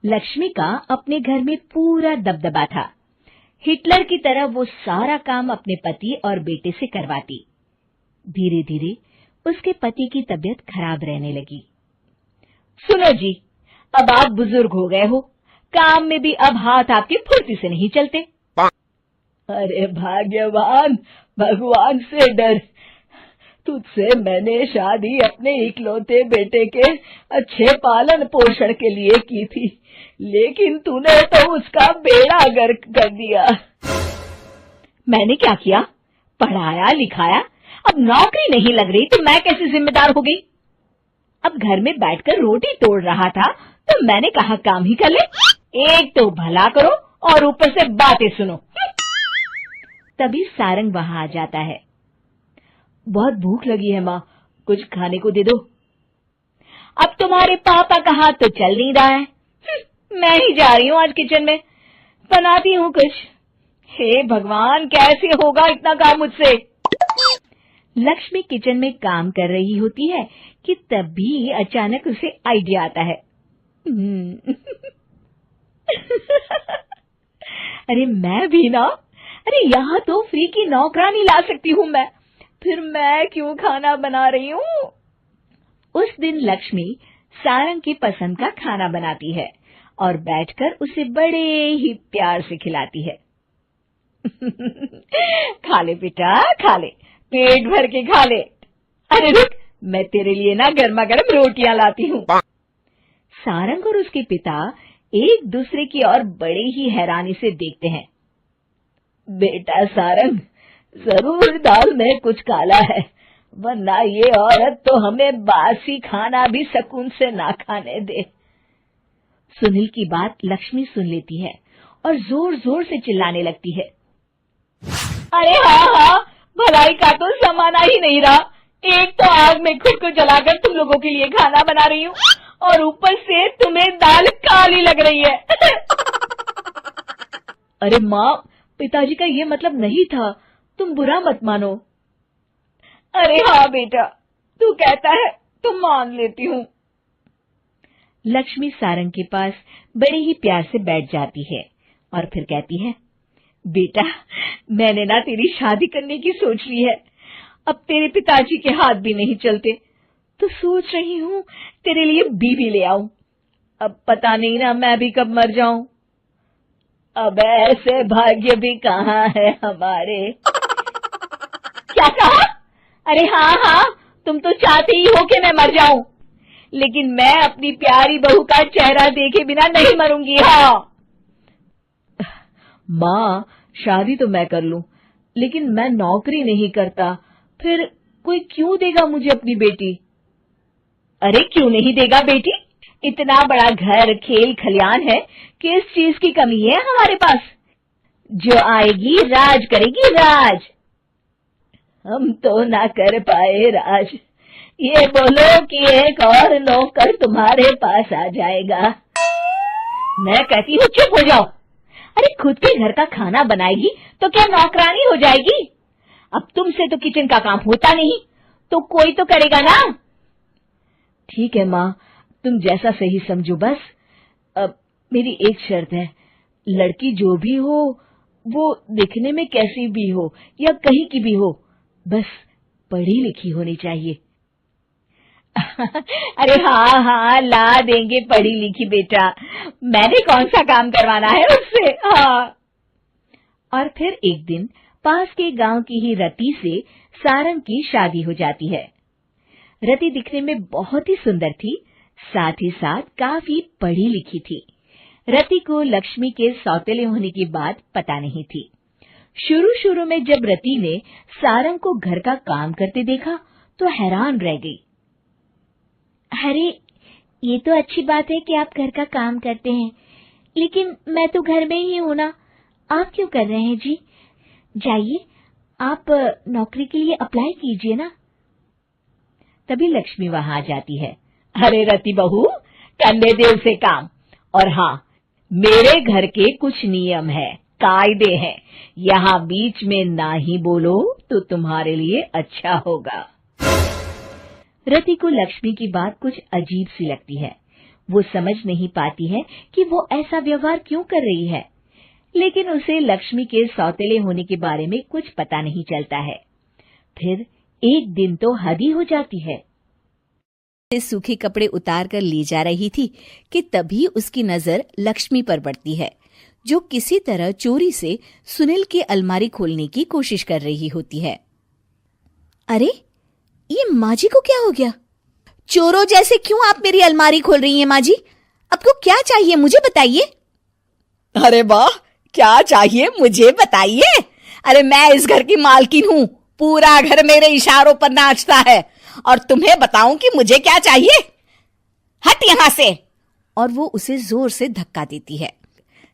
लक्ष्मी का अपने घर में पूरा दबदबा था। हिटलर की तरह वो सारा काम अपने पति और बेटे से करवाती। धीरे धीरे उसके पति की तबीयत खराब रहने लगी। सुनो जी, अब आप बुजुर्ग हो गए हो, काम में भी अब हाथ आपके फुर्ती से नहीं चलते। अरे भाग्यवान, भगवान से डर। तुझसे मैंने शादी अपने इकलौते बेटे के अच्छे पालन पोषण के लिए की थी, लेकिन तूने तो उसका बेड़ा गर्क कर दिया। मैंने क्या किया? पढ़ाया लिखाया, अब नौकरी नहीं लग रही तो मैं कैसे जिम्मेदार हो गई? अब घर में बैठकर रोटी तोड़ रहा था तो मैंने कहा काम ही कर ले। एक तो भला करो और ऊपर से बातें सुनो। तभी सारंग वहां आ जाता है। बहुत भूख लगी है माँ, कुछ खाने को दे दो। अब तुम्हारे पापा का हाथ तो चल नहीं रहा है। मैं ही जा रही हूँ आज किचन में, बनाती हूँ कुछ। हे भगवान, कैसे होगा इतना काम मुझसे? लक्ष्मी किचन में काम कर रही होती है कि तभी अचानक उसे आइडिया आता है। अरे मैं भी ना, अरे यहाँ तो फ्री की नौकरानी ला सकती हूँ मैं, फिर मैं क्यों खाना बना रही हूँ? उस दिन लक्ष्मी सारंग की पसंद का खाना बनाती है और बैठकर उसे बड़े ही प्यार से खिलाती है। खा ले बेटा, खा ले, पेट भर के खा ले। अरे रुक, मैं तेरे लिए ना गर्मा गर्म रोटियां लाती हूँ। सारंग और उसके पिता एक दूसरे की ओर बड़े ही हैरानी से देखते हैं। बेटा सारंग, जरूर दाल में कुछ काला है, वरना ये औरत तो हमें बासी खाना भी सुकून से ना खाने दे। सुनील की बात लक्ष्मी सुन लेती है और जोर जोर से चिल्लाने लगती है। अरे हाँ, भलाई का तो जमाना ही नहीं रहा। एक तो आग में खुद को जलाकर तुम लोगों के लिए खाना बना रही हूँ और ऊपर से तुम्हें दाल काली लग रही है। अरे माँ, पिताजी का ये मतलब नहीं था, तुम बुरा मत मानो। अरे हाँ बेटा, तू कहता है तो मान लेती हूँ। लक्ष्मी सारंग के पास बड़े ही प्यार से बैठ जाती है और फिर कहती है, बेटा मैंने ना तेरी शादी करने की सोच ली है। अब तेरे पिताजी के हाथ भी नहीं चलते, तो सोच रही हूँ तेरे लिए बीवी ले आऊं। अब पता नहीं ना मैं भी कब मर जाऊं। अब ऐसे भाग्य भी कहाँ है हमारे। क्या कहा? अरे हाँ, तुम तो चाहते ही हो कि मैं मर जाऊं, लेकिन मैं अपनी प्यारी बहू का चेहरा देखे बिना नहीं मरूंगी। हाँ माँ, शादी तो मैं कर लूं, लेकिन मैं नौकरी नहीं करता, फिर कोई क्यों देगा मुझे अपनी बेटी? अरे क्यों नहीं देगा बेटी? इतना बड़ा घर, खेल खलियान है, किस चीज की कमी है हमारे पास? जो आएगी राज करेगी, राज। हम तो ना कर पाए राज, ये बोलो कि एक और नौकर तुम्हारे पास आ जाएगा। मैं कहती हूँ चुप हो जाओ। अरे खुद के घर का खाना बनाएगी तो क्या नौकरानी हो जाएगी? अब तुमसे तो किचन का काम होता नहीं, तो कोई तो करेगा ना। ठीक है माँ, तुम जैसा सही समझो बस। अब मेरी एक शर्त है, लड़की जो भी हो वो दिखने में कैसी भी हो या कहीं की भी हो, बस पढ़ी लिखी होनी चाहिए। अरे हाँ, ला देंगे पढ़ी लिखी बेटा, मैंने कौन सा काम करवाना है उससे। हाँ। और फिर एक दिन पास के गांव की ही रति से सारंग की शादी हो जाती है। रति दिखने में बहुत ही सुंदर थी, साथ ही साथ काफी पढ़ी लिखी थी। रति को लक्ष्मी के सौतेले होने की बात पता नहीं थी। शुरू में जब रति ने सारंग को घर का काम करते देखा तो हैरान रह गई। अरे ये तो अच्छी बात है कि आप घर का काम करते हैं, लेकिन मैं तो घर में ही हूं ना, आप क्यों कर रहे हैं जी? जाइए आप नौकरी के लिए अप्लाई कीजिए ना। तभी लक्ष्मी वहां आ जाती है। अरे रति बहू, करने दे उसे काम। और हाँ, मेरे घर के कुछ नियम है, कायदे हैं, यहाँ बीच में ना ही बोलो तो तुम्हारे लिए अच्छा होगा। रति को लक्ष्मी की बात कुछ अजीब सी लगती है। वो समझ नहीं पाती है कि वो ऐसा व्यवहार क्यों कर रही है, लेकिन उसे लक्ष्मी के सौतेले होने के बारे में कुछ पता नहीं चलता है। फिर एक दिन तो हद ही हो जाती है। सूखे कपड़े उतार कर ले जा रही थी कि तभी उसकी नजर लक्ष्मी पर पड़ती है, जो किसी तरह चोरी से सुनील की अलमारी खोलने की कोशिश कर रही होती है। अरे, ये माँ जी को क्या हो गया? चोरों जैसे क्यों आप मेरी अलमारी खोल रही हैं माँ जी? आपको क्या चाहिए मुझे बताइए। अरे वाह, क्या चाहिए मुझे बताइए। अरे मैं इस घर की मालकिन हूँ, पूरा घर मेरे इशारों पर नाचता है और तुम्हें बताऊं कि मुझे क्या चाहिए? हट यहां से। और वो उसे जोर से धक्का देती है।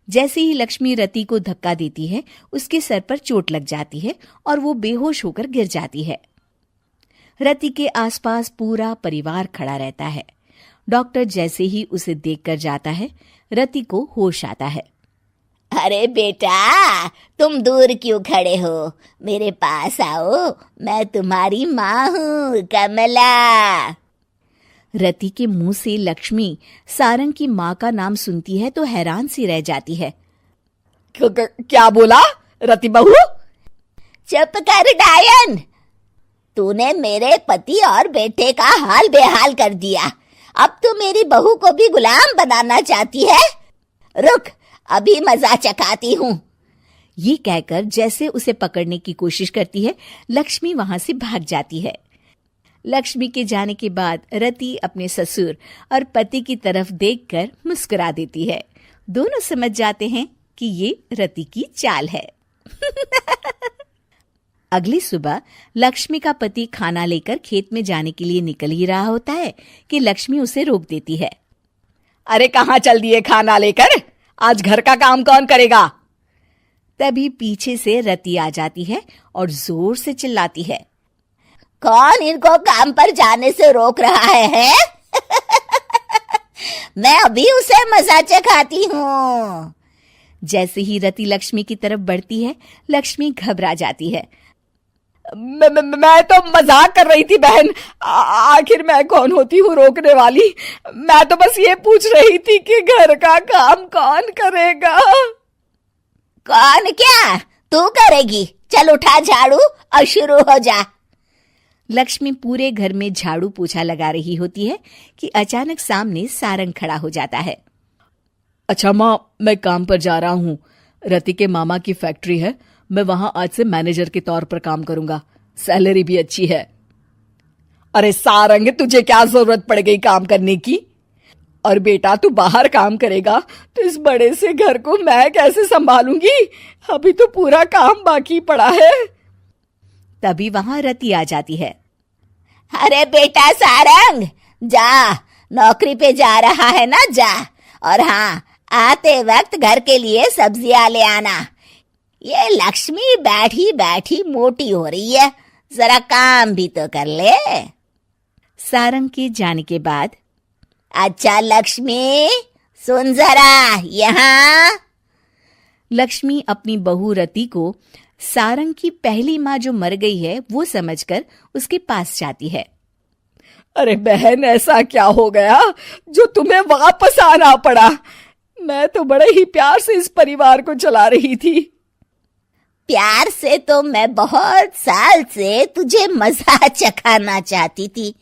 जैसे ही लक्ष्मी रति को धक्का देती है, उसके सर पर चोट लग जाती है और वो बेहोश होकर गिर जाती है। रति के आसपास पूरा परिवार खड़ा रहता है। डॉक्टर जैसे ही उसे देखकर जाता है, रति को होश आता है। अरे बेटा, तुम दूर क्यों खड़े हो? मेरे पास आओ, मैं तुम्हारी माँ हूँ, कमला। रति के मुंह से लक्ष्मी सारंग की माँ का नाम सुनती है तो हैरान सी रह जाती है। क्या बोला रति बहू? चुप कर डायन, तूने मेरे पति और बेटे का हाल बेहाल कर दिया। अब तू मेरी बहू को भी गुलाम बनाना चाहती है? रुक, अभी मजा चखाती हूँ। ये कहकर जैसे उसे पकड़ने की कोशिश करती है, लक्ष्मी वहां से भाग जाती है। लक्ष्मी के जाने के बाद रति अपने ससुर और पति की तरफ देखकर मुस्कुरा देती है। दोनों समझ जाते हैं कि ये रति की चाल है। अगली सुबह लक्ष्मी का पति खाना लेकर खेत में जाने के लिए निकल ही रहा होता है कि लक्ष्मी उसे रोक देती है। अरे कहाँ चल दिए खाना लेकर? आज घर का काम कौन करेगा? तभी पीछे से रति आ जाती है और जोर से चिल्लाती है। कौन इनको काम पर जाने से रोक रहा है? मैं अभी उसे मजा चखाती हूँ। जैसे ही रति लक्ष्मी की तरफ बढ़ती है, लक्ष्मी घबरा जाती है। मैं तो मजाक कर रही थी बहन। आखिर मैं कौन होती हूँ रोकने वाली? मैं तो बस ये पूछ रही थी कि घर का काम कौन करेगा? कौन क्या? तू करेगी। चल उठा झाड़ू और शुरू हो जा। लक्ष्मी पूरे घर में झाड़ू पोछा लगा रही होती है कि अचानक सामने सारंग खड़ा हो जाता है। अच्छा माँ, मैं काम पर जा रहा हूँ। रति के मामा की फैक्ट्री है, मैं वहां आज से मैनेजर के तौर पर काम करूंगा। सैलरी भी अच्छी है। अरे सारंग, तुझे क्या जरूरत पड़ गई काम करने की? और बेटा तू बाहर काम करेगा तो इस बड़े से घर को मैं कैसे संभालूंगी? अभी तो पूरा काम बाकी पड़ा है। तभी वहां रति आ जाती है। अरे बेटा सारंग, जा, नौकरी पे जा रहा है ना, जा। और हाँ, आते वक्त घर के लिए सब्जियां ले आना। ये लक्ष्मी बैठी बैठी मोटी हो रही है, जरा काम भी तो कर ले। सारंग के जाने के बाद, अच्छा लक्ष्मी, सुन जरा यहाँ। लक्ष्मी अपनी बहू रति को सारंग की पहली माँ जो मर गई है वो समझकर उसके पास जाती है। अरे बहन, ऐसा क्या हो गया जो तुम्हें वापस आना पड़ा? मैं तो बड़े ही प्यार से इस परिवार को चला रही थी। प्यार से तो मैं बहुत साल से तुझे मजा चखाना चाहती थी,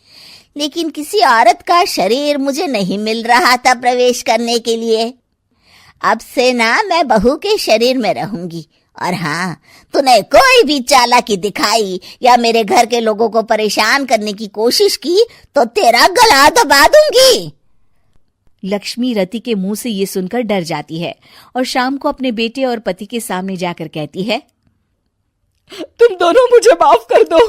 लेकिन किसी औरत का शरीर मुझे नहीं मिल रहा था प्रवेश करने के लिए। अब से ना मैं बहू के शरीर में रहूंगी। और हाँ, तूने कोई भी चालाकी दिखाई या मेरे घर के लोगों को परेशान करने की कोशिश की तो तेरा गला दबा दूंगी। लक्ष्मी रति के मुंह से ये सुनकर डर जाती है और शाम को अपने बेटे और पति के सामने जाकर कहती है, तुम दोनों मुझे माफ कर दो।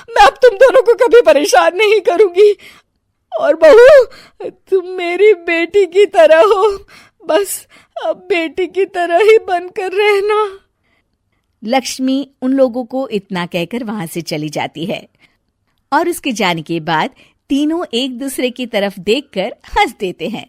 मैं अब तुम दोनों को कभी परेशान नहीं करूंगी। और बहू, तुम मेरी बेटी की तरह हो, बस अब बेटी की तरह ही बनकर रहना। लक्ष्मी उन लोगों को इतना कहकर वहां से चली जाती है और उसके जाने के बाद तीनों एक दूसरे की तरफ देखकर हंस देते हैं।